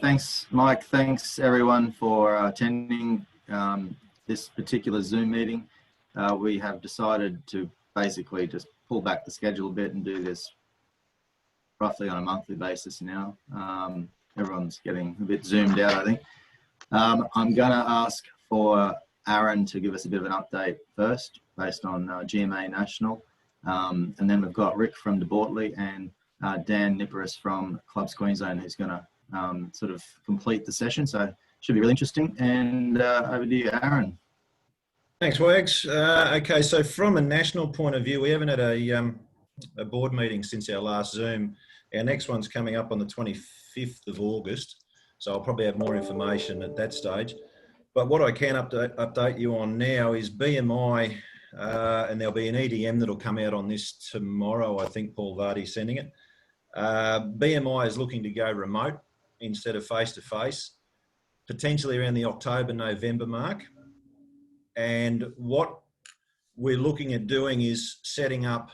Thanks, Mike. Thanks, everyone, for attending this particular Zoom meeting. We have decided to basically just pull back the schedule a bit and do this roughly on a monthly basis now. Everyone's getting a bit zoomed out, I think. I'm going to ask for Aaron to give us a bit of an update first, based on GMA National. And then we've got Rick from Bortoli and Dan Nipperess from Clubs Queensland, who's going to sort of complete the session. So it should be really interesting. And over to you, Aaron. Thanks, Wags. Okay, so from a national point of view, we haven't had a board meeting since our last Zoom. Our next one's coming up on the 25th of August, so I'll probably have more information at that stage. But what I can update you on now is BMI, and there'll be an EDM that'll come out on this tomorrow. I think Paul Vardy's sending it. BMI is looking to go remote instead of face-to-face, potentially around the October, November mark. And what we're looking at doing is setting up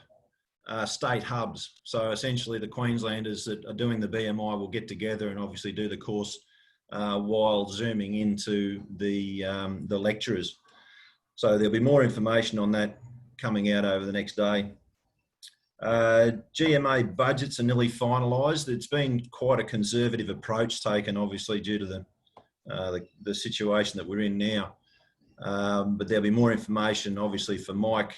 state hubs. So essentially the Queenslanders that are doing the BMI will get together and obviously do the course while zooming into the lecturers. So there'll be more information on that coming out over the next day. GMA budgets are nearly finalised. It's been quite a conservative approach taken, obviously, due to the situation that we're in now. But there'll be more information, obviously, for Mike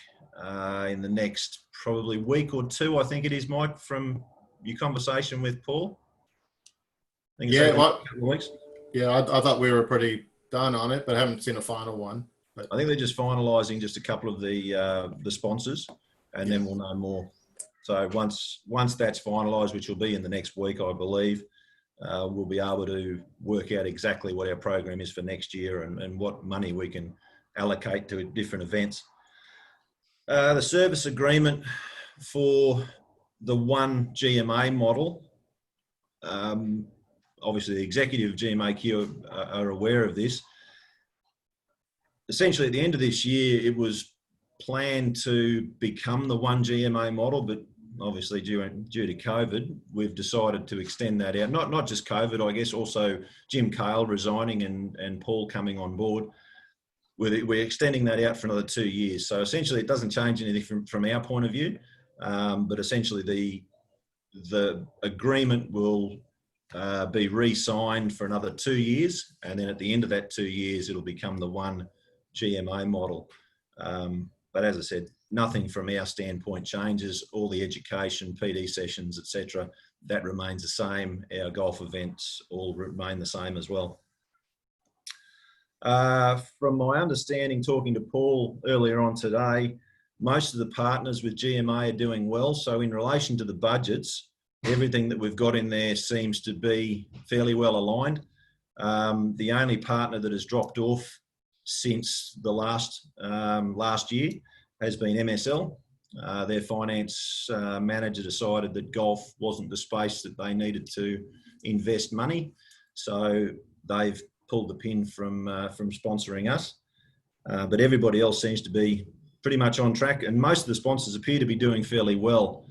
in the next probably week or two, I think it is, Mike, from your conversation with Paul. I think it's a couple of weeks. Yeah, I thought we were pretty done on it, but I haven't seen a final one. But I think they're just finalising just a couple of the sponsors, and then we'll know more. So once that's finalised, which will be in the next week, I believe, we'll be able to work out exactly what our program is for next year and what money we can allocate to different events. The service agreement for the one GMA model, obviously the executive of GMAQ are aware of this. Essentially, at the end of this year, it was planned to become the one GMA model, but obviously due to COVID, we've decided to extend that out. Not just COVID, I guess, also Jim Qld resigning and Paul coming on board. We're extending that out for another 2 years. So essentially it doesn't change anything from our point of view, but essentially the agreement will be re-signed for another 2 years. And then at the end of that 2 years, it'll become the one GMA model. But as I said, nothing from our standpoint changes. All the education, PD sessions, etc., that remains the same. Our golf events all remain the same as well. From my understanding, talking to Paul earlier on today, most of the partners with GMA are doing well. So in relation to the budgets, everything that we've got in there seems to be fairly well aligned. The only partner that has dropped off since the last year has been MSL. Their finance manager decided that golf wasn't the space that they needed to invest money, so they've pulled the pin from sponsoring us. But everybody else seems to be pretty much on track, and most of the sponsors appear to be doing fairly well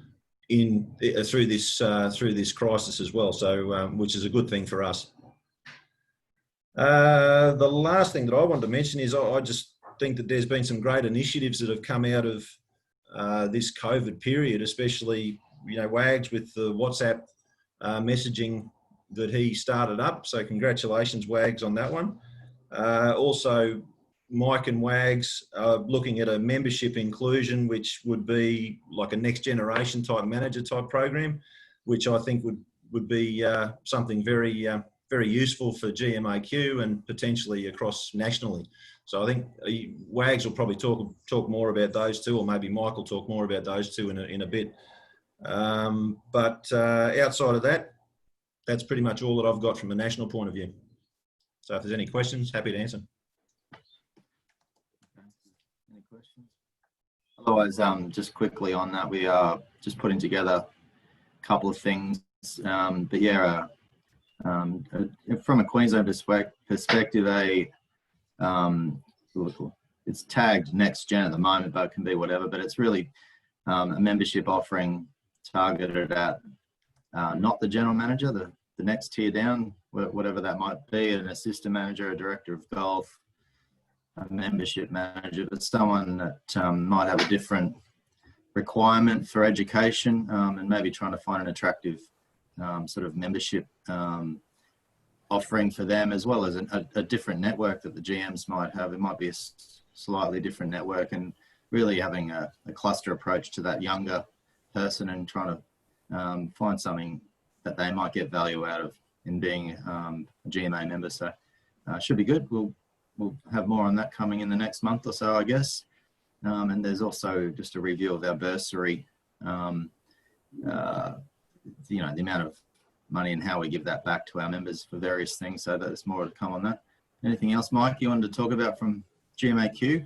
through this crisis as well. So, which is a good thing for us. The last thing that I wanted to mention is I just think that there's been some great initiatives that have come out of this COVID period, especially, Wags with the WhatsApp messaging that he started up. So congratulations, Wags, on that one. Also, Mike and Wags are looking at a membership inclusion, which would be like a next generation type manager type program, which I think would be something very useful for GMAQ and potentially across nationally. So I think Wags will probably talk more about those two, or maybe Mike will talk more about those two in a bit. But outside of that, that's pretty much all that I've got from a national point of view. So if there's any questions, happy to answer. Any questions? Otherwise, just quickly on that, we are just putting together a couple of things. But yeah, from a Queensland perspective, it's tagged next gen at the moment, but it can be whatever. But it's really a membership offering targeted at not the general manager, the next tier down, whatever that might be, an assistant manager, a director of golf, a membership manager, but someone that might have a different requirement for education, and maybe trying to find an attractive sort of membership offering for them, as well as a different network that the GMs might have. It might be a slightly different network, and really having a cluster approach to that younger person and trying to find something that they might get value out of in being a GMA member. So should be good. We'll have more on that coming in the next month or so, I guess. And there's also just a review of our bursary, the amount of money and how we give that back to our members for various things. So there's more to come on that. Anything else, Mike, you wanted to talk about from GMAQ?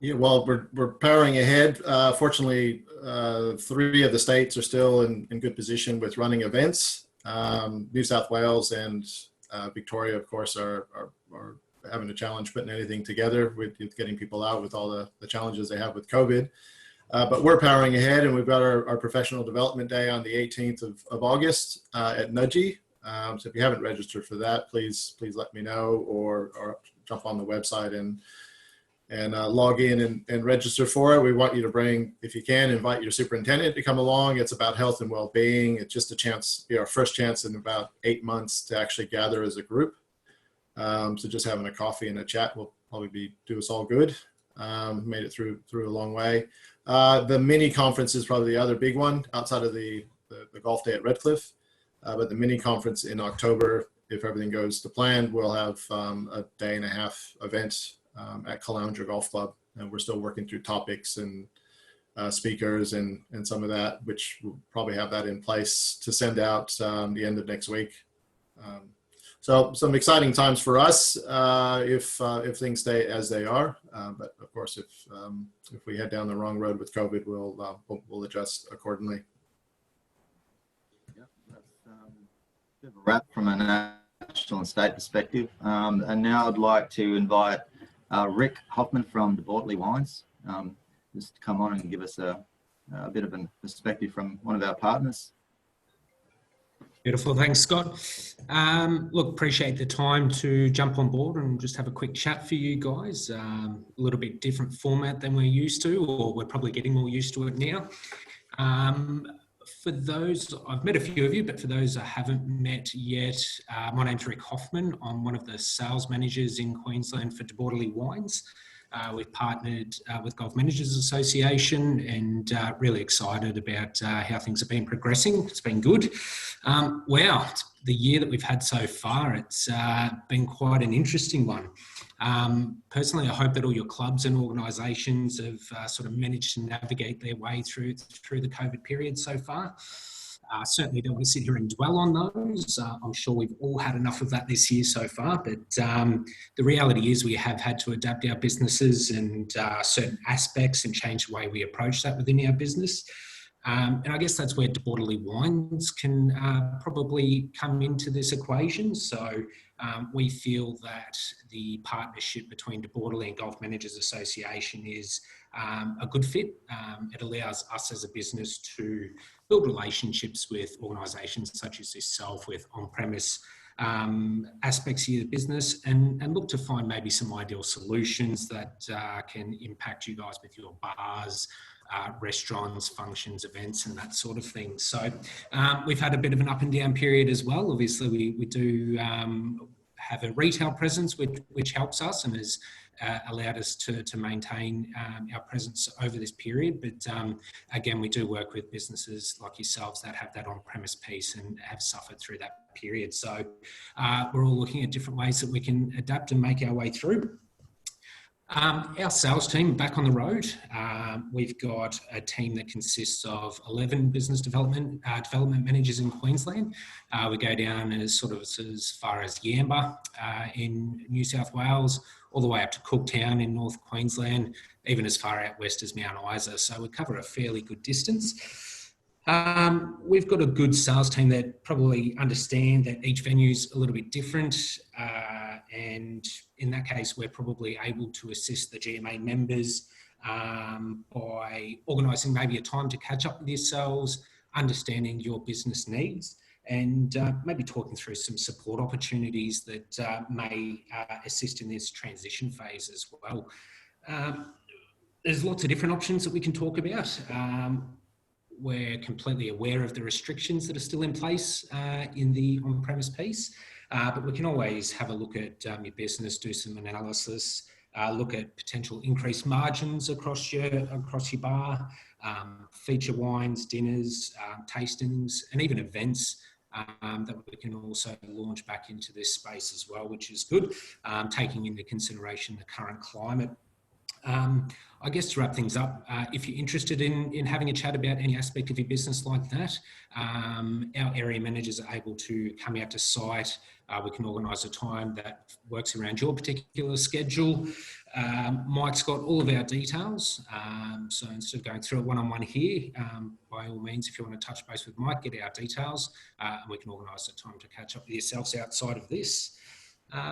Yeah, well, we're powering ahead. Fortunately, 3 of the states are still in good position with running events. New South Wales and Victoria, of course, are having a challenge putting anything together with getting people out with all the challenges they have with COVID. But we're powering ahead, and we've got our professional development day on the 18th of August at Nudgee. So if you haven't registered for that, please let me know, or jump on the website and log in and register for it. We want you to bring, if you can, invite your superintendent to come along. It's about health and well-being. It's just a chance, our first chance in about 8 months to actually gather as a group. So just having a coffee and a chat will probably do us all good. Made it through a long way. The mini conference is probably the other big one outside of the golf day at Redcliffe. But the mini conference in October, if everything goes to plan, we'll have a day and a half event at Caloundra Golf Club, and we're still working through topics and speakers and some of that, which we'll probably have that in place to send out the end of next week. So some exciting times for us if things stay as they are. But of course, if we head down the wrong road with COVID, we'll adjust accordingly. Yeah, that's a bit of a wrap from a national and state perspective. And now I'd like to invite Rick Hoffman from Bortoli Wines just to come on and give us a bit of a perspective from one of our partners. Beautiful, thanks, Scott. Look, appreciate the time to jump on board and just have a quick chat for you guys. A little bit different format than we're used to, or we're probably getting more used to it now. For those, I've met a few of you, but for those I haven't met yet, my name's Rick Hoffman. I'm one of the sales managers in Queensland for Bortoli Wines. We've partnered with Golf Managers Association, and really excited about how things have been progressing. It's been good. Wow, the year that we've had so far, it's been quite an interesting one. Personally, I hope that all your clubs and organisations have sort of managed to navigate their way through the COVID period so far. Certainly don't want to sit here and dwell on those. I'm sure we've all had enough of that this year so far, but the reality is we have had to adapt our businesses and certain aspects and change the way we approach that within our business. And I guess that's where Bortoli Wines can probably come into this equation. So we feel that the partnership between Bortoli and Golf Managers Association is a good fit. It allows us as a business to build relationships with organisations such as yourself with on-premise aspects of your business, and look to find maybe some ideal solutions that can impact you guys with your bars, restaurants, functions, events, and that sort of thing. So we've had a bit of an up and down period as well. Obviously, we do have a retail presence, which helps us and has allowed us to maintain our presence over this period. But again, we do work with businesses like yourselves that have that on-premise piece and have suffered through that period. So we're all looking at different ways that we can adapt and make our way through. Our sales team back on the road. We've got a team that consists of 11 business development managers in Queensland. We go down as far as Yamba in New South Wales, all the way up to Cooktown in North Queensland, even as far out west as Mount Isa. So we cover a fairly good distance. We've got a good sales team that probably understand that each venue's a little bit different. And in that case, we're probably able to assist the GMA members by organising maybe a time to catch up with yourselves, understanding your business needs, and maybe talking through some support opportunities that may assist in this transition phase as well. There's lots of different options that we can talk about. We're completely aware of the restrictions that are still in place in the on-premise piece, but we can always have a look at your business, do some analysis, look at potential increased margins across your bar, feature wines, dinners, tastings, and even events that we can also launch back into this space as well, which is good, taking into consideration the current climate. I guess to wrap things up, if you're interested in having a chat about any aspect of your business like that, our area managers are able to come out to site. We can organise a time that works around your particular schedule. Mike's got all of our details. So instead of going through it one-on-one here, by all means, if you want to touch base with Mike, get our details, and we can organise a time to catch up with yourselves outside of this.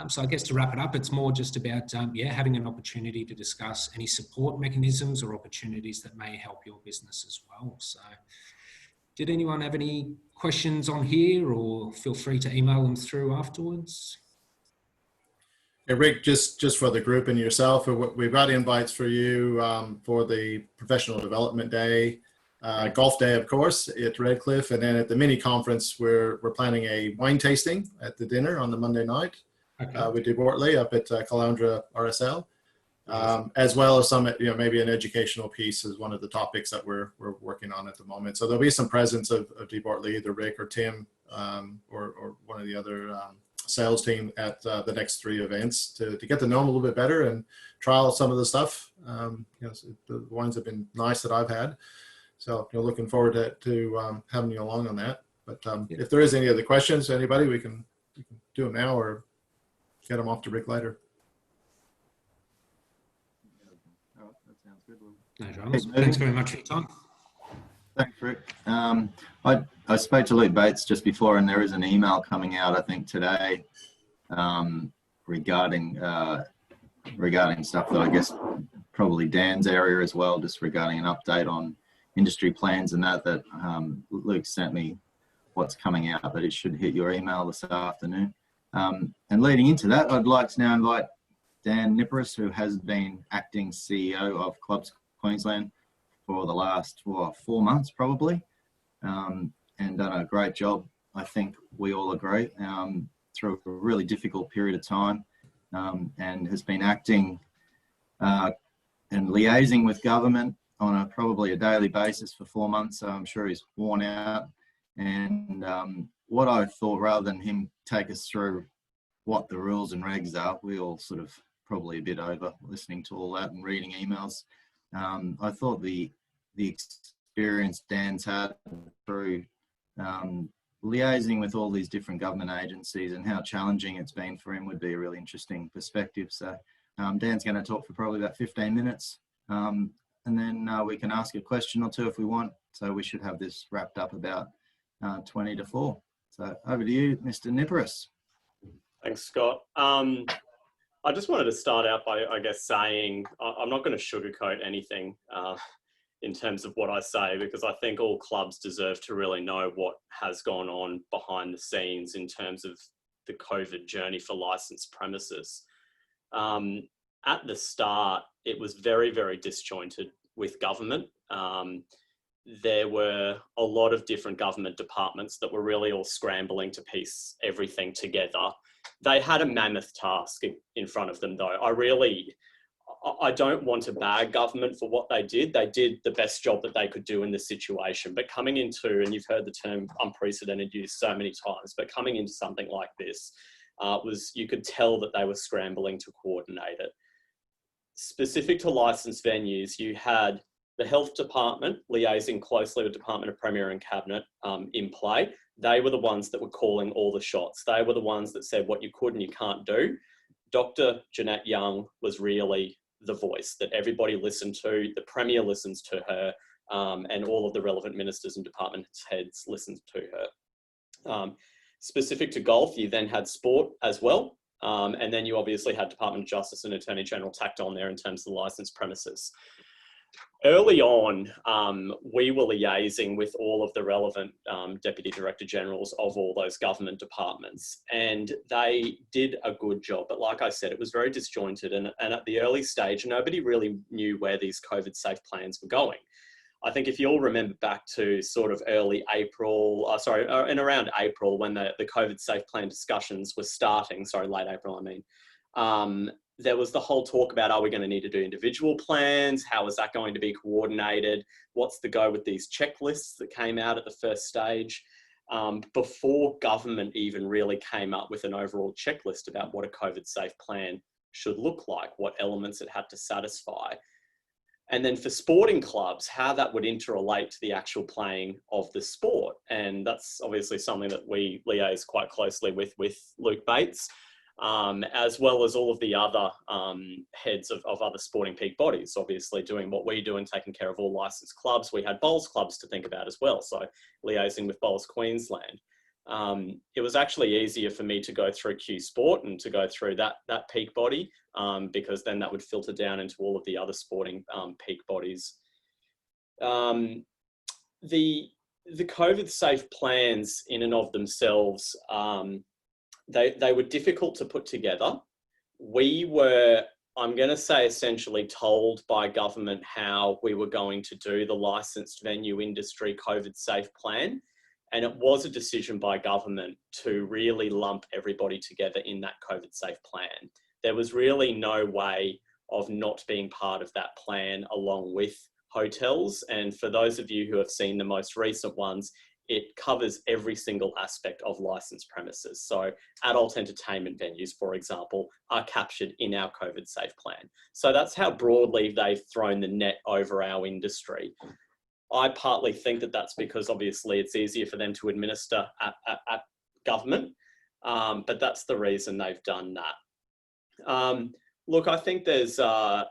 So I guess to wrap it up, it's more just about having an opportunity to discuss any support mechanisms or opportunities that may help your business as well. So did anyone have any questions on here, or feel free to email them through afterwards? Hey, Rick, just for the group and yourself, we've got invites for you for the Professional Development Day, Golf Day, of course, at Redcliffe, and then at the mini conference, we're planning a wine tasting at the dinner on the Monday night. Okay. With Bortoli up at Caloundra RSL, as well as some, maybe an educational piece is one of the topics that we're working on at the moment. So there'll be some presence of Bortoli, either Rick or Tim, or one of the other sales team at the next 3 events to get to know them a little bit better and trial some of the stuff. The ones have been nice that I've had. So looking forward to having you along on that. But if there is any other questions, anybody, we can do them now or get them off to Rick later. Oh, that sounds good. No dramas. Thanks very much for your time. Thanks, Rick. I spoke to Luke Bates just before, and there is an email coming out, I think, today regarding stuff that I guess probably Dan's area as well, just regarding an update on industry plans and that Luke sent me what's coming out, but it should hit your email this afternoon. And leading into that, I'd like to now invite Dan Nipperess, who has been acting CEO of Clubs Queensland for the last 4 months probably, and done a great job, I think we all agree, through a really difficult period of time, and has been acting and liaising with government on probably a daily basis for 4 months. So I'm sure he's worn out. And what I thought, rather than him take us through what the rules and regs are, we all sort of probably a bit over listening to all that and reading emails. I thought the experience Dan's had through liaising with all these different government agencies and how challenging it's been for him would be a really interesting perspective. So Dan's going to talk for probably about 15 minutes, and then we can ask a question or two if we want. So we should have this wrapped up about 20 to 4. So over to you, Mr. Nipperess. Thanks, Scott. I just wanted to start out by, I guess, saying I'm not going to sugarcoat anything in terms of what I say, because I think all clubs deserve to really know what has gone on behind the scenes in terms of the COVID journey for licensed premises. At the start, it was very, very disjointed with government. There were a lot of different government departments that were really all scrambling to piece everything together. They had a mammoth task in front of them, though. I don't want to bag government for what they did. They did the best job that they could do in this situation. But coming into, and you've heard the term unprecedented used so many times, but coming into something like this you could tell that they were scrambling to coordinate it. Specific to licensed venues, you had the health department liaising closely with Department of Premier and Cabinet in play. They were the ones that were calling all the shots. They were the ones that said what you could and you can't do. Dr. Jeanette Young was really the voice that everybody listened to. The Premier listens to her, and all of the relevant ministers and department heads listened to her. Specific to golf, you then had sport as well. And then you obviously had Department of Justice and Attorney General tacked on there in terms of the licensed premises. Early on, we were liaising with all of the relevant Deputy Director Generals of all those government departments, and they did a good job. But like I said, it was very disjointed, and at the early stage, nobody really knew where these COVID safe plans were going. I think if you all remember back to sort of early April, and around April when the COVID safe plan discussions were starting, late April, I mean, there was the whole talk about, are we going to need to do individual plans? How is that going to be coordinated? What's the go with these checklists that came out at the first stage? Before government even really came up with an overall checklist about what a COVID safe plan should look like, what elements it had to satisfy. And then for sporting clubs, how that would interrelate to the actual playing of the sport. And that's obviously something that we liaise quite closely with Luke Bates, as well as all of the other heads of other sporting peak bodies, obviously doing what we do and taking care of all licensed clubs. We had bowls clubs to think about as well, so liaising with Bowls Queensland. It was actually easier for me to go through Q Sport and to go through that peak body, because then that would filter down into all of the other sporting peak bodies. The COVID safe plans in and of themselves, they were difficult to put together. We were, I'm going to say, essentially told by government how we were going to do the licensed venue industry COVID safe plan. And it was a decision by government to really lump everybody together in that COVID safe plan. There was really no way of not being part of that plan along with hotels. And for those of you who have seen the most recent ones, it covers every single aspect of licensed premises. So adult entertainment venues, for example, are captured in our COVID safe plan. So that's how broadly they've thrown the net over our industry. I partly think that that's because obviously it's easier for them to administer at government, but that's the reason they've done that. Look, I think there's a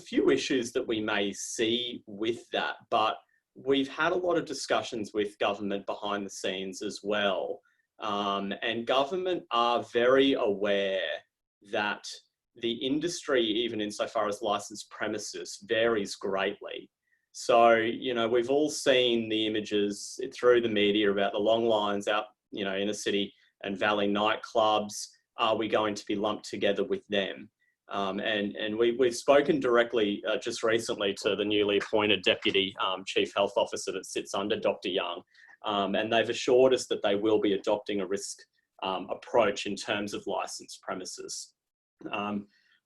few issues that we may see with that, but we've had a lot of discussions with government behind the scenes as well. And government are very aware that the industry, even insofar as licensed premises, varies greatly. So, you know, we've all seen the images through the media about the long lines out, you know, inner city and valley nightclubs. Are we going to be lumped together with them? And we've spoken directly just recently to the newly appointed Deputy Chief Health Officer that sits under Dr. Young. And they've assured us that they will be adopting a risk approach in terms of licensed premises.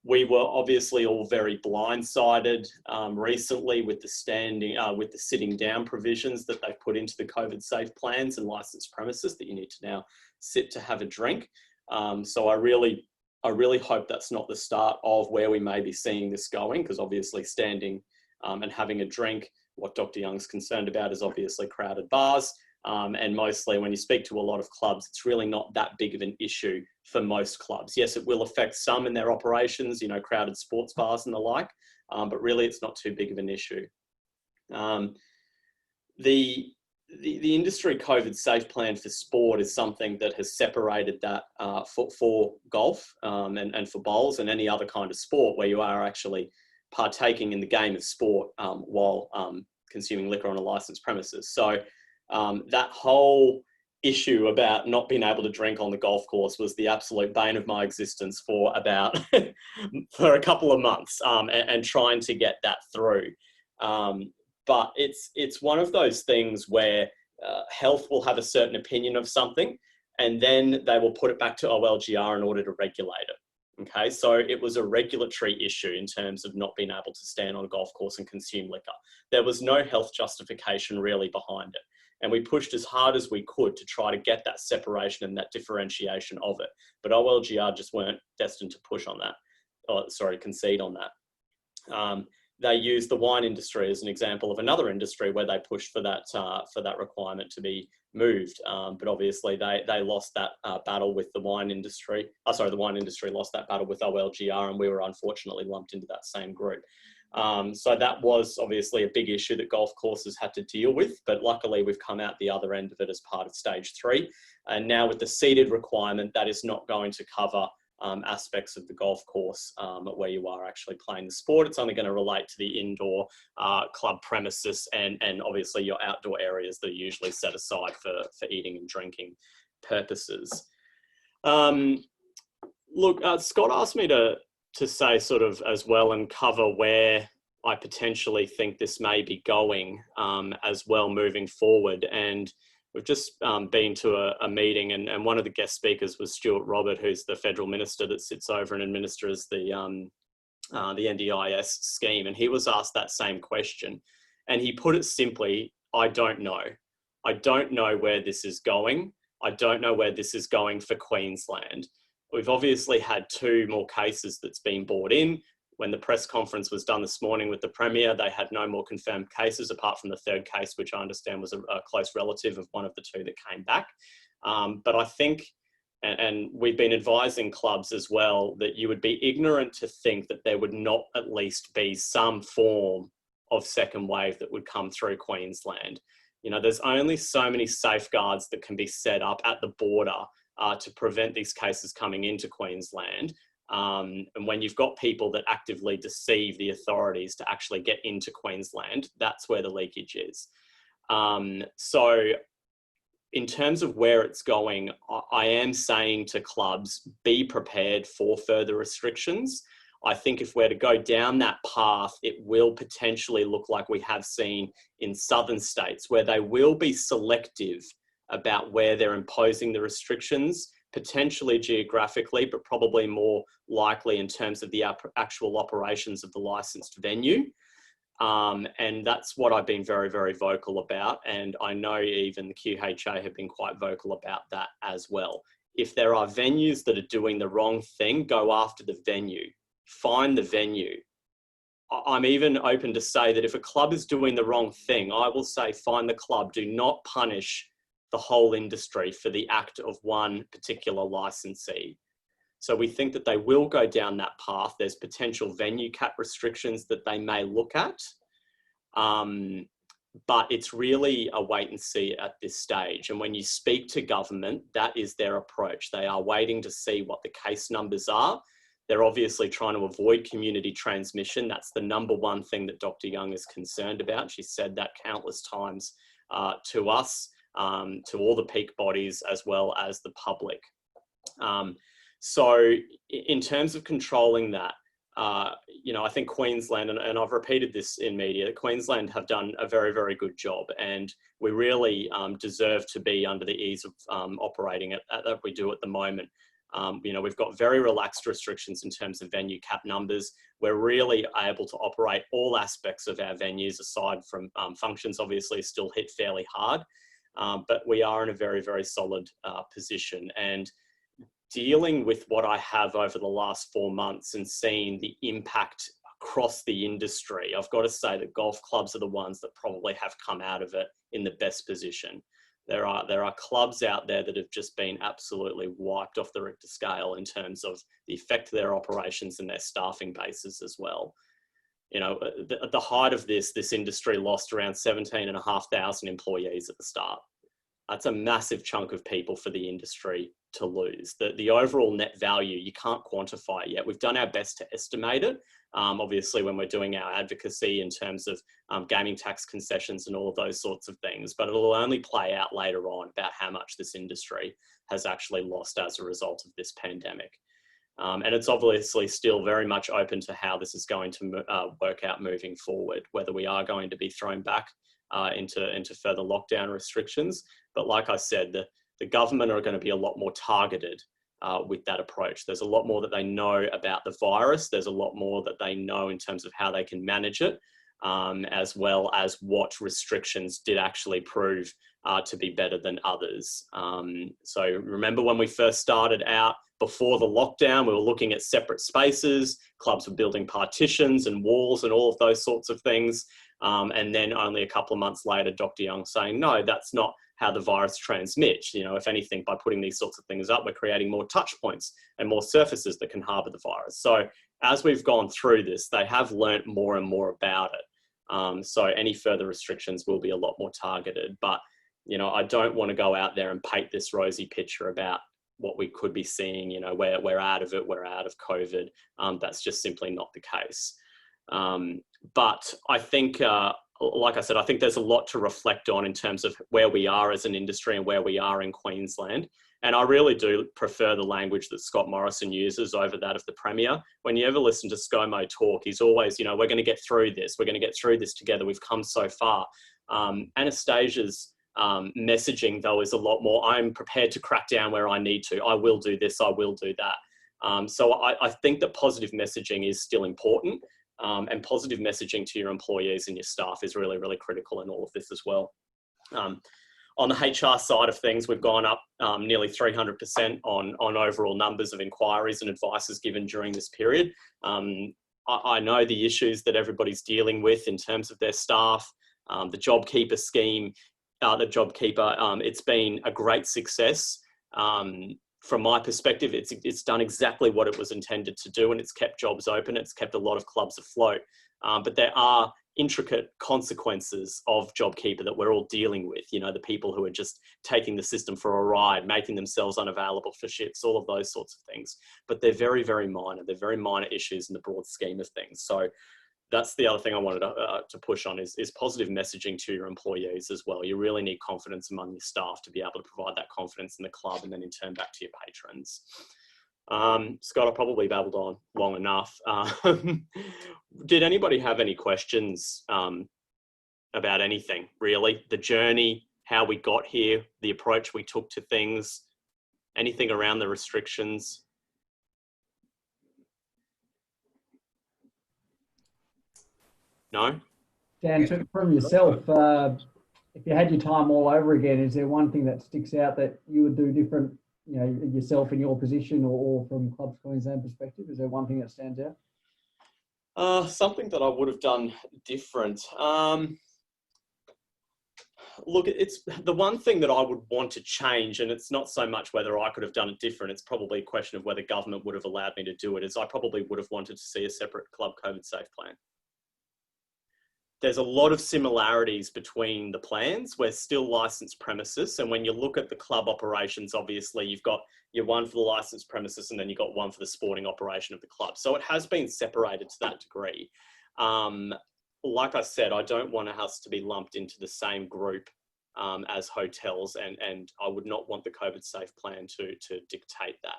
We were obviously all very blindsided recently with the sitting down provisions that they've put into the COVID safe plans and licensed premises that you need to now sit to have a drink. So I really hope that's not the start of where we may be seeing this going, because obviously standing and having a drink, what Dr. Young's concerned about is obviously crowded bars. And mostly when you speak to a lot of clubs, it's really not that big of an issue for most clubs. Yes, it will affect some in their operations, you know, crowded sports bars and the like, but really it's not too big of an issue. The industry COVID safe plan for sport is something that has separated that for golf and for bowls and any other kind of sport where you are actually partaking in the game of sport while consuming liquor on a licensed premises. So that whole issue about not being able to drink on the golf course was the absolute bane of my existence for about for a couple of months and trying to get that through. But it's one of those things where health will have a certain opinion of something and then they will put it back to OLGR in order to regulate it. Okay, so it was a regulatory issue in terms of not being able to stand on a golf course and consume liquor. There was no health justification really behind it. And we pushed as hard as we could to try to get that separation and that differentiation of it. But OLGR just weren't destined to push on that, concede on that. They used the wine industry as an example of another industry where they pushed for that requirement to be moved. But obviously they lost that battle with the wine industry. The wine industry lost that battle with OLGR and we were unfortunately lumped into that same group. So that was obviously a big issue that golf courses had to deal with, but luckily we've come out the other end of it as part of stage 3. And now with the seated requirement, that is not going to cover aspects of the golf course where you are actually playing the sport. It's only going to relate to the indoor club premises and obviously your outdoor areas that are usually set aside for eating and drinking purposes. Look, Scott asked me to say sort of as well and cover where I potentially think this may be going as well moving forward. And we've just been to a meeting and one of the guest speakers was Stuart Robert, who's the federal minister that sits over and administers the NDIS scheme. And he was asked that same question. And he put it simply, I don't know. I don't know where this is going. I don't know where this is going for Queensland. We've obviously had 2 more cases that's been brought in. When the press conference was done this morning with the Premier, they had no more confirmed cases apart from the 3rd case, which I understand was a close relative of one of the 2 that came back. But I think, and we've been advising clubs as well, that you would be ignorant to think that there would not at least be some form of second wave that would come through Queensland. You know, there's only so many safeguards that can be set up at the border to prevent these cases coming into Queensland. And when you've got people that actively deceive the authorities to actually get into Queensland, that's where the leakage is. So in terms of where it's going, I am saying to clubs, be prepared for further restrictions. I think if we're to go down that path, it will potentially look like we have seen in southern states, where they will be selective about where they're imposing the restrictions, potentially geographically, but probably more likely in terms of the actual operations of the licensed venue. And that's what I've been very, very vocal about. And I know even the QHA have been quite vocal about that as well. If there are venues that are doing the wrong thing, go after the venue, find the venue. I'm even open to say that if a club is doing the wrong thing, I will say find the club, do not punish the whole industry for the act of one particular licensee. So we think that they will go down that path. There's potential venue cap restrictions that they may look at, but it's really a wait and see at this stage. And when you speak to government, that is their approach. They are waiting to see what the case numbers are. They're obviously trying to avoid community transmission. That's the #1 thing that Dr. Young is concerned about. She said that countless times to us, to all the peak bodies, as well as the public. So in terms of controlling that, you know, I think Queensland, and I've repeated this in media, Queensland have done a very, very good job, and we really deserve to be under the ease of operating that we do at the moment. You know, we've got very relaxed restrictions in terms of venue cap numbers. We're really able to operate all aspects of our venues, aside from functions obviously still hit fairly hard, but we are in a very, very solid position. And dealing with what I have over the last 4 months and seeing the impact across the industry, I've got to say that golf clubs are the ones that probably have come out of it in the best position. There are clubs out there that have just been absolutely wiped off the Richter scale in terms of the effect of their operations and their staffing bases as well. You know, at the height of this industry lost around 17,500 employees at the start. That's a massive chunk of people for the industry to lose. The overall net value, you can't quantify it yet. We've done our best to estimate it. Obviously, when we're doing our advocacy in terms of gaming tax concessions and all of those sorts of things, but it'll only play out later on about how much this industry has actually lost as a result of this pandemic. And it's obviously still very much open to how this is going to work out moving forward, whether we are going to be thrown back into further lockdown restrictions. But like I said, the government are going to be a lot more targeted with that approach. There's a lot more that they know about the virus. There's a lot more that they know in terms of how they can manage it, as well as what restrictions did actually prove to be better than others. So remember when we first started out, before the lockdown, we were looking at separate spaces. Clubs were building partitions and walls and all of those sorts of things. And then only a couple of months later, Dr. Young saying, no, that's not how the virus transmits. You know, if anything, by putting these sorts of things up, we're creating more touch points and more surfaces that can harbour the virus. So as we've gone through this, they have learnt more and more about it. So any further restrictions will be a lot more targeted. But, you know, I don't want to go out there and paint this rosy picture about what we could be seeing, you know, where we're out of it, we're out of COVID. That's just simply not the case. But I think, like I said, I think there's a lot to reflect on in terms of where we are as an industry and where we are in Queensland. And I really do prefer the language that Scott Morrison uses over that of the Premier. When you ever listen to ScoMo talk, he's always, you know, we're going to get through this. We're going to get through this together. We've come so far. Anastasia's messaging, though, is a lot more, I'm prepared to crack down where I need to. I will do this. I will do that. So I think that positive messaging is still important. And positive messaging to your employees and your staff is really, really critical in all of this as well. On the HR side of things, we've gone up nearly 300% on overall numbers of inquiries and advices given during this period. I know the issues that everybody's dealing with in terms of their staff, the JobKeeper scheme, it's been a great success. From my perspective, it's done exactly what it was intended to do, and it's kept jobs open. It's kept a lot of clubs afloat. But there are intricate consequences of JobKeeper that we're all dealing with. You know, the people who are just taking the system for a ride, making themselves unavailable for shifts, all of those sorts of things. But they're very, very minor. They're very minor issues in the broad scheme of things. So that's the other thing I wanted to push on is positive messaging to your employees as well. You really need confidence among your staff to be able to provide that confidence in the club and then in turn back to your patrons. Scott, I probably babbled on long enough. Did anybody have any questions about anything, really? The journey, how we got here, the approach we took to things, anything around the restrictions? No? Dan, from yourself, if you had your time all over again, is there one thing that sticks out that you would do different, you know, yourself in your position or from Clubs Queensland perspective? Is there one thing that stands out? Something that I would have done different. Look, it's the one thing that I would want to change, and it's not so much whether I could have done it different, it's probably a question of whether government would have allowed me to do it, is I probably would have wanted to see a separate club COVID safe plan. There's a lot of similarities between the plans. We're still licensed premises. And when you look at the club operations, obviously you've got your one for the licensed premises and then you've got one for the sporting operation of the club. So it has been separated to that degree. Like I said, I don't want us to be lumped into the same group as hotels, and I would not want the COVID safe plan to dictate that.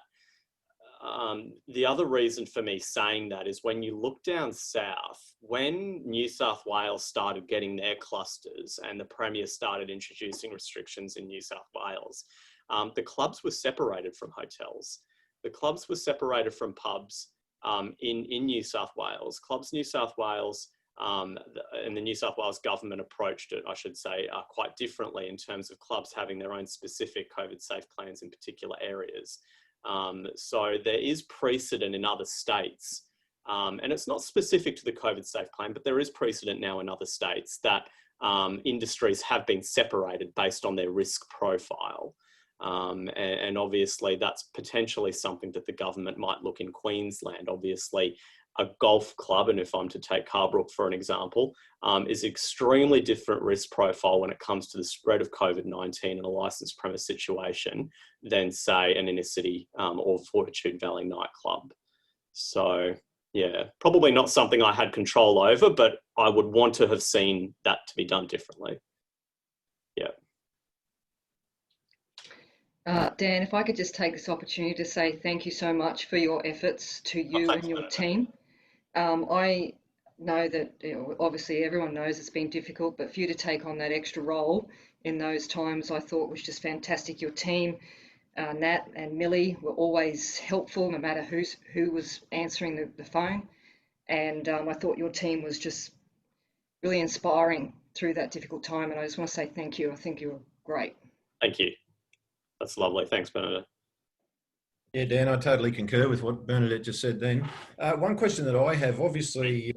The other reason for me saying that is when you look down south, when New South Wales started getting their clusters and the Premier started introducing restrictions in New South Wales, the clubs were separated from hotels. The clubs were separated from pubs in New South Wales. Clubs New South Wales and the New South Wales government approached it, I should say, quite differently in terms of clubs having their own specific COVID safe plans in particular areas. So there is precedent in other states, and it's not specific to the COVID safe plan, but there is precedent now in other states that industries have been separated based on their risk profile. And obviously that's potentially something that the government might look in Queensland. Obviously a golf club, and if I'm to take Carbrook for an example, is extremely different risk profile when it comes to the spread of COVID-19 in a licensed premise situation than say an inner city or Fortitude Valley nightclub. So yeah, probably not something I had control over, but I would want to have seen that to be done differently. Yeah. Dan, if I could just take this opportunity to say thank you so much for your efforts to you and your team. I know that, you know, obviously everyone knows it's been difficult, but for you to take on that extra role in those times, I thought was just fantastic. Your team, Nat and Millie, were always helpful, no matter who was answering the phone. And I thought your team was just really inspiring through that difficult time. And I just want to say thank you. I think you were great. Thank you. That's lovely. Thanks, Bernadette. Yeah, Dan, I totally concur with what Bernadette just said then. One question that I have, obviously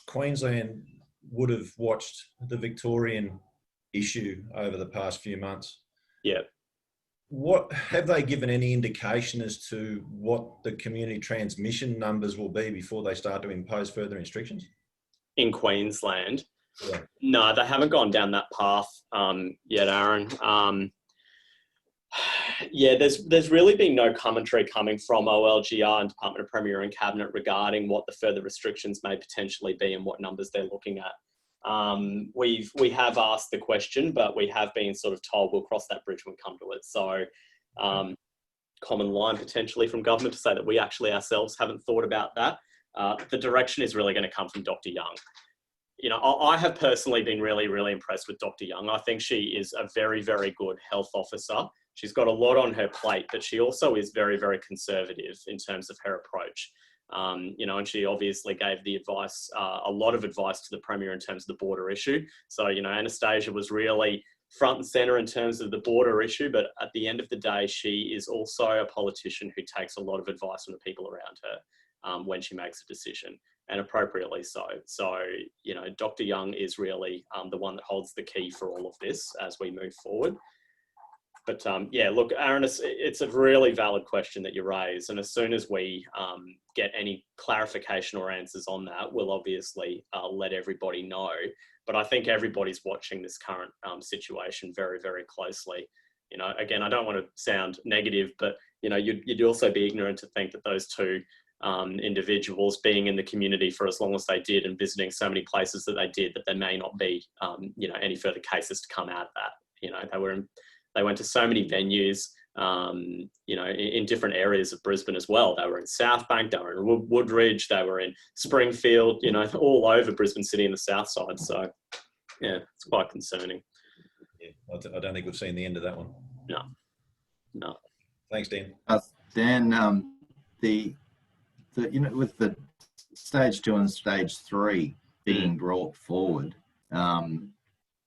Queensland would have watched the Victorian issue over the past few months. Yeah. What have they given any indication as to what the community transmission numbers will be before they start to impose further restrictions? In Queensland? Yeah. No, they haven't gone down that path yet, Aaron. Yeah, there's really been no commentary coming from OLGR and Department of Premier and Cabinet regarding what the further restrictions may potentially be and what numbers they're looking at. We have asked the question, but we have been sort of told we'll cross that bridge when we come to it. So common line potentially from government to say that we actually ourselves haven't thought about that. The direction is really going to come from Dr. Young. You know, I have personally been really, really impressed with Dr. Young. I think she is a very, very good health officer. She's got a lot on her plate, but she also is very, very conservative in terms of her approach. You know, and she obviously gave the advice, a lot of advice to the Premier in terms of the border issue. So, you know, Anastasia was really front and centre in terms of the border issue, but at the end of the day, she is also a politician who takes a lot of advice from the people around her when she makes a decision, and appropriately so. So, you know, Dr. Young is really the one that holds the key for all of this as we move forward. But yeah, look, Aaron, it's a really valid question that you raise. And as soon as we get any clarification or answers on that, we'll obviously let everybody know. But I think everybody's watching this current situation very, very closely. You know, again, I don't want to sound negative, but, you know, you'd also be ignorant to think that those two individuals being in the community for as long as they did and visiting so many places that they did, that there may not be, you know, any further cases to come out of that. You know, they went to so many venues, you know, in different areas of Brisbane as well. They were in South Bank, they were in Woodridge, they were in Springfield, you know, all over Brisbane City and the South Side. So, yeah, it's quite concerning. Yeah, I don't think we've seen the end of that one. No. Thanks, Dan. Dan, you know, with the stage 2 and stage 3 being brought forward,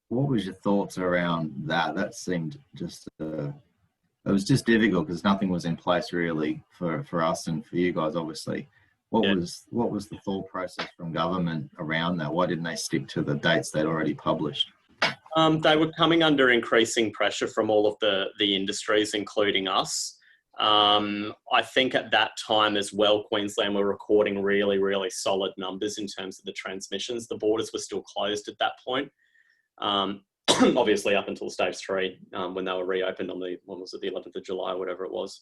what was your thoughts around that? That seemed just, it was just difficult because nothing was in place really for us and for you guys, obviously. What was the thought process from government around that? Why didn't they stick to the dates they'd already published? They were coming under increasing pressure from all of the industries, including us. I think at that time as well, Queensland were recording really, really solid numbers in terms of the transmissions. The borders were still closed at that point. Obviously up until stage 3, when they were reopened on the 11th of July or whatever it was,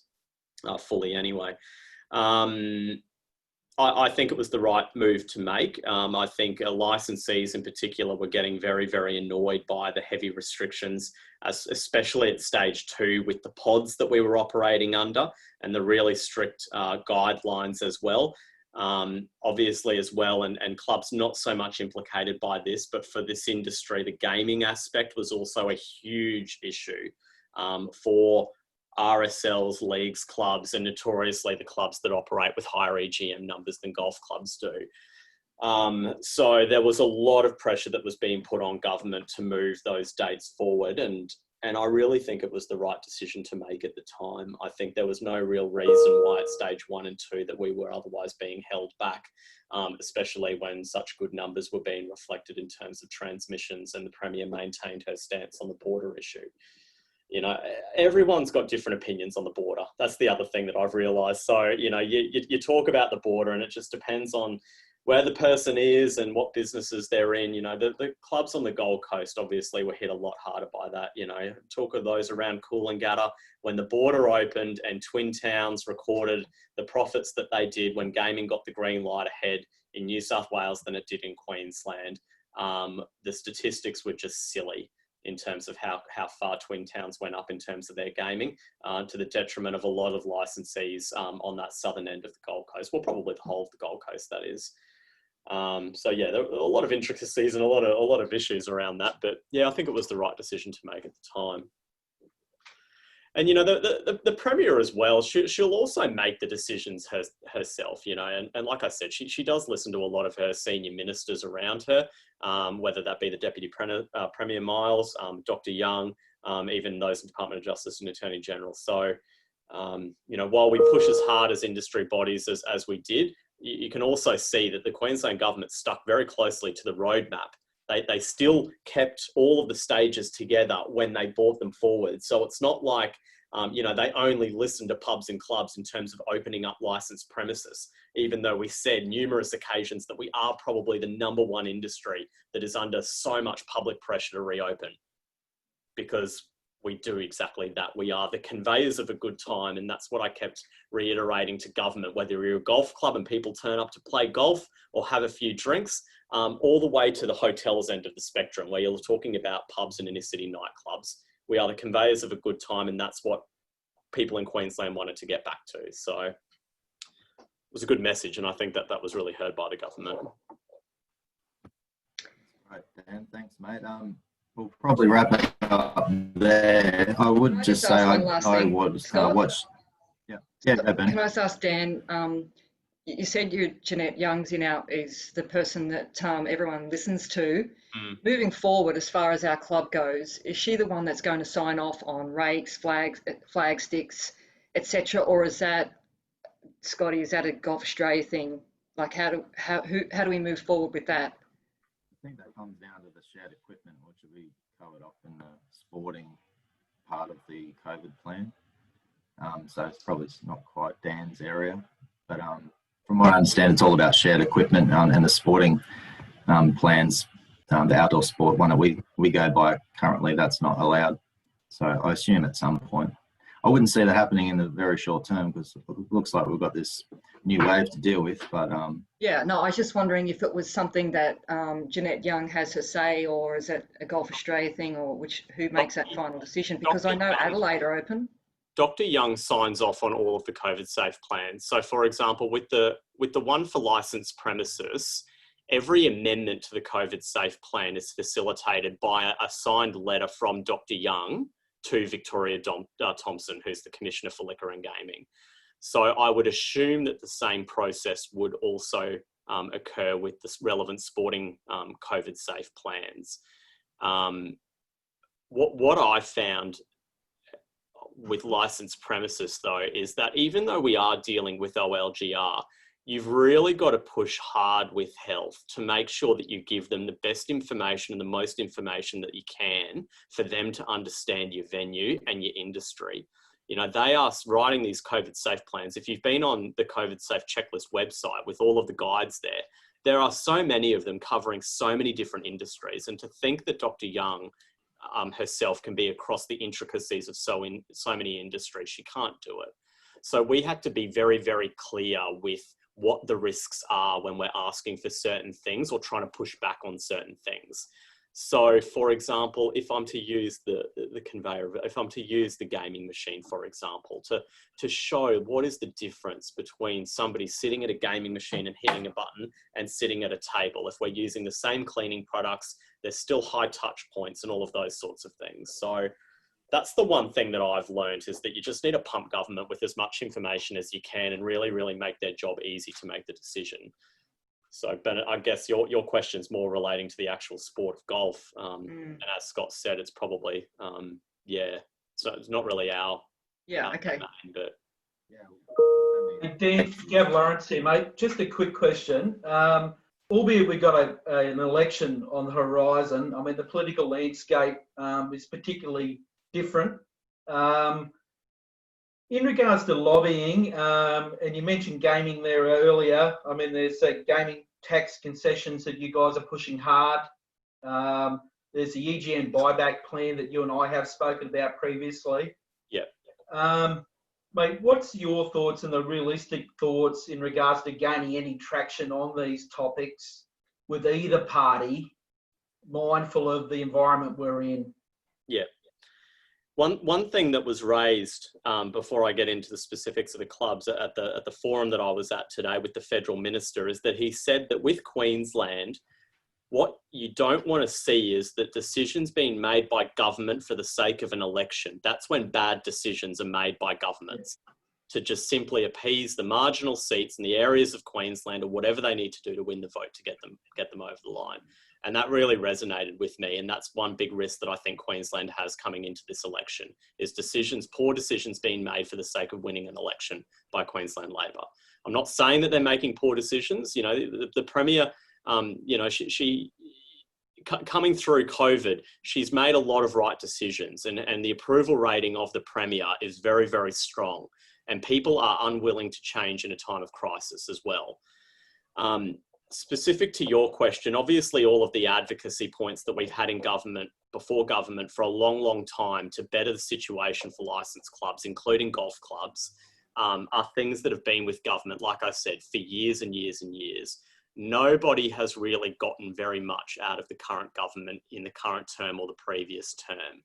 fully anyway. I think it was the right move to make. I think licensees in particular were getting very, very annoyed by the heavy restrictions, especially at stage 2 with the pods that we were operating under and the really strict guidelines as well. Obviously as well, and clubs not so much implicated by this, but for this industry, the gaming aspect was also a huge issue for RSLs, leagues, clubs, and notoriously the clubs that operate with higher EGM numbers than golf clubs do. So there was a lot of pressure that was being put on government to move those dates forward, and I really think it was the right decision to make at the time. I think there was no real reason why at stage 1 and 2 that we were otherwise being held back, especially when such good numbers were being reflected in terms of transmissions, and the Premier maintained her stance on the border issue. You know, everyone's got different opinions on the border. That's the other thing that I've realised. So, you know, you talk about the border and it just depends on where the person is and what businesses they're in. You know, the clubs on the Gold Coast obviously were hit a lot harder by that. You know, talk of those around Coolangatta, when the border opened and Twin Towns recorded the profits that they did when gaming got the green light ahead in New South Wales than it did in Queensland. The statistics were just silly in terms of how far Twin Towns went up in terms of their gaming, to the detriment of a lot of licensees on that southern end of the Gold Coast. Well, probably the whole of the Gold Coast, that is. So yeah, there were a lot of intricacies and a lot of issues around that. But yeah, I think it was the right decision to make at the time. And, you know, the Premier as well, she'll also make the decisions herself, you know, and like I said, she does listen to a lot of her senior ministers around her, whether that be the Deputy Premier Miles, Dr. Young, even those in Department of Justice and Attorney General. So, you know, while we push as hard as industry bodies as we did, you can also see that the Queensland government stuck very closely to the roadmap. They still kept all of the stages together when they brought them forward. So it's not like, you know, they only listened to pubs and clubs in terms of opening up licensed premises, even though we said numerous occasions that we are probably the #1 industry that is under so much public pressure to reopen, because we do exactly that. We are the conveyors of a good time, and that's what I kept reiterating to government, whether you're a golf club and people turn up to play golf or have a few drinks, all the way to the hotels end of the spectrum, where you're talking about pubs and inner city nightclubs. We are the conveyors of a good time, and that's what people in Queensland wanted to get back to. So it was a good message, and I think that that was really heard by the government. Right, Dan, thanks, mate. We'll probably wrap it up there. I would just say I watched. Yeah, Ben. Can I just ask Dan? You said Jeanette Young's is the person that everyone listens to. Moving forward, as far as our club goes, is she the one that's going to sign off on rakes, flag sticks, etc., or is that, Scotty? Is that a Golf Australia thing? Like, how do we move forward with that? I think that comes down to the shared equipment, which will be covered up in the sporting part of the COVID plan. So it's probably not quite Dan's area, but from what I understand, it's all about shared equipment and the sporting plans. The outdoor sport one that we go by currently, that's not allowed. So I assume at some point. I wouldn't see that happening in the very short term, because it looks like we've got this new wave to deal with. But yeah, no, I was just wondering if it was something that Jeanette Young has her say, or is it a Golf Australia thing, or who makes that final decision? Because I know Adelaide are open. Dr. Young signs off on all of the COVID safe plans. So, for example, with the one for licensed premises, every amendment to the COVID safe plan is facilitated by a signed letter from Dr. Young to Victoria Thompson, who's the Commissioner for Liquor and Gaming. So I would assume that the same process would also occur with the relevant sporting COVID safe plans. What I found with licensed premises, though, is that even though we are dealing with OLGR, you've really got to push hard with health to make sure that you give them the best information and the most information that you can for them to understand your venue and your industry. You know, they are writing these COVID safe plans. If you've been on the COVID safe checklist website with all of the guides there are so many of them covering so many different industries. And to think that Dr. Young herself can be across the intricacies of so many industries, she can't do it. So we had to be very, very clear with what the risks are when we're asking for certain things or trying to push back on certain things. So, for example, if I'm to use the conveyor, if I'm to use the gaming machine, for example, to show what is the difference between somebody sitting at a gaming machine and hitting a button and sitting at a table. If we're using the same cleaning products, there's still high touch points and all of those sorts of things. So that's the one thing that I've learned, is that you just need to pump government with as much information as you can and really, really make their job easy to make the decision. So, Bennett, I guess your question's more relating to the actual sport of golf. And as Scott said, it's probably, so it's not really our okay. domain, but Hey, Dan, Gav Lawrence here, mate. Just a quick question. Albeit we've got an election on the horizon, I mean, the political landscape is particularly different. In regards to lobbying, and you mentioned gaming there earlier, I mean, there's gaming tax concessions that you guys are pushing hard. There's the EGM buyback plan that you and I have spoken about previously. Yeah. Mate, what's your thoughts and the realistic thoughts in regards to gaining any traction on these topics with either party, mindful of the environment we're in? Yeah. One thing that was raised before I get into the specifics of the clubs at the forum that I was at today with the federal minister is that he said that with Queensland, what you don't want to see is that decisions being made by government for the sake of an election. That's when bad decisions are made by governments to just simply appease the marginal seats in the areas of Queensland or whatever they need to do to win the vote to get them over the line. And that really resonated with me. And that's one big risk that I think Queensland has coming into this election, is poor decisions being made for the sake of winning an election by Queensland Labor. I'm not saying that they're making poor decisions. You know, the Premier, you know, she coming through COVID, she's made a lot of right decisions, and the approval rating of the Premier is very, very strong. And people are unwilling to change in a time of crisis as well. Specific to your question, obviously all of the advocacy points that we've had in government before government for a long, long time to better the situation for licensed clubs, including golf clubs, are things that have been with government, like I said, for years and years and years. Nobody has really gotten very much out of the current government in the current term or the previous term.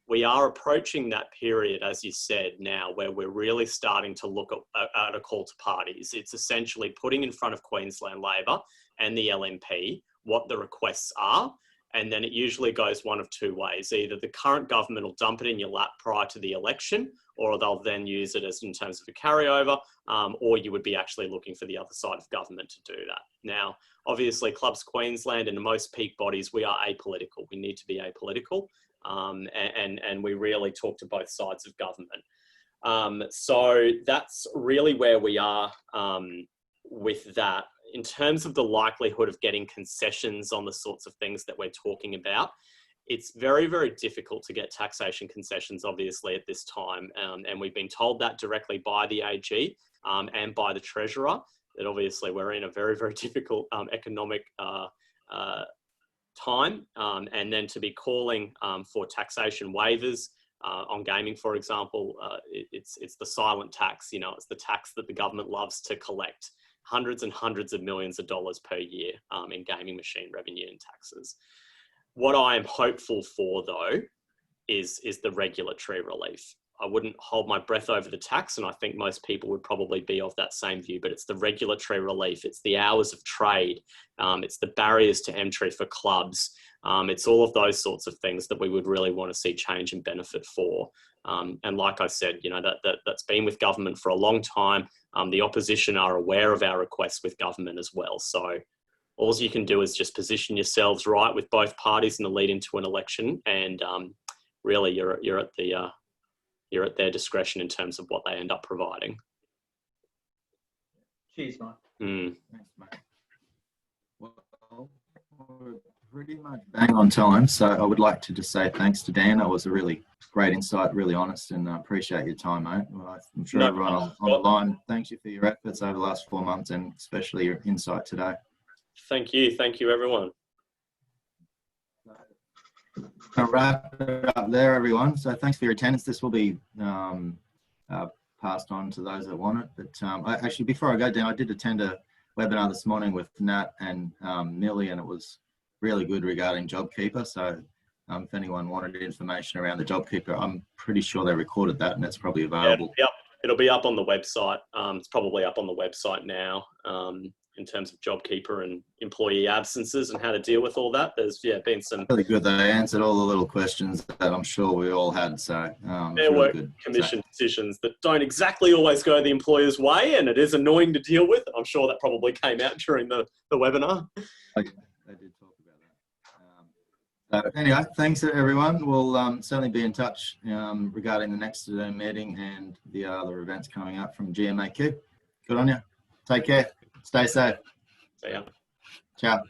We are approaching that period, as you said, now where we're really starting to look at a call to parties. It's essentially putting in front of Queensland Labor and the LNP what the requests are, and then it usually goes one of two ways. Either the current government will dump it in your lap prior to the election, or they'll then use it as in terms of a carryover, or you would be actually looking for the other side of government to do that. Now, obviously, Clubs Queensland and most peak bodies, we are apolitical. We need to be apolitical. And we really talk to both sides of government. So that's really where we are with that. In terms of the likelihood of getting concessions on the sorts of things that we're talking about, it's very, very difficult to get taxation concessions, obviously, at this time. And we've been told that directly by the AG and by the Treasurer, that obviously we're in a very, very difficult economic time, and then to be calling for taxation waivers on gaming, for example, it's the silent tax. You know, it's the tax that the government loves to collect, hundreds and hundreds of millions of dollars per year in gaming machine revenue and taxes. What I am hopeful for, though, is the regulatory relief. I wouldn't hold my breath over the tax, and I think most people would probably be of that same view, but it's the regulatory relief, it's the hours of trade, it's the barriers to entry for clubs, it's all of those sorts of things that we would really want to see change and benefit for. And like I said, you know, that's been with government for a long time. The opposition are aware of our requests with government as well. So all you can do is just position yourselves right with both parties in the lead into an election, and really you're at their discretion in terms of what they end up providing. Cheers, Mike. Thanks, mate. Well, we're pretty much bang on time, so I would like to just say thanks to Dan. That was a really great insight, really honest, and I appreciate your time, mate. Well, I'm sure everyone on the line thanks you for your efforts over the last 4 months, and especially your insight today. Thank you, everyone. I'll wrap it up there, everyone. So thanks for your attendance. This will be passed on to those that want it. But actually, before I go down, I did attend a webinar this morning with Nat and Millie, and it was really good regarding JobKeeper. So if anyone wanted information around the JobKeeper, I'm pretty sure they recorded that, and it's probably available. Yeah, it'll be up on the website. It's probably up on the website now. In terms of JobKeeper and employee absences and how to deal with all that. There's been some really good. They answered all the little questions that I'm sure we all had. So Fair Work Commission decisions that don't exactly always go the employer's way, and it is annoying to deal with. I'm sure that probably came out during the webinar. Okay. They did talk about that. So anyway, thanks everyone. We'll certainly be in touch regarding the next Zoom meeting and the other events coming up from GMAQ. Good on you. Take care. Stay safe. See ya. Ciao.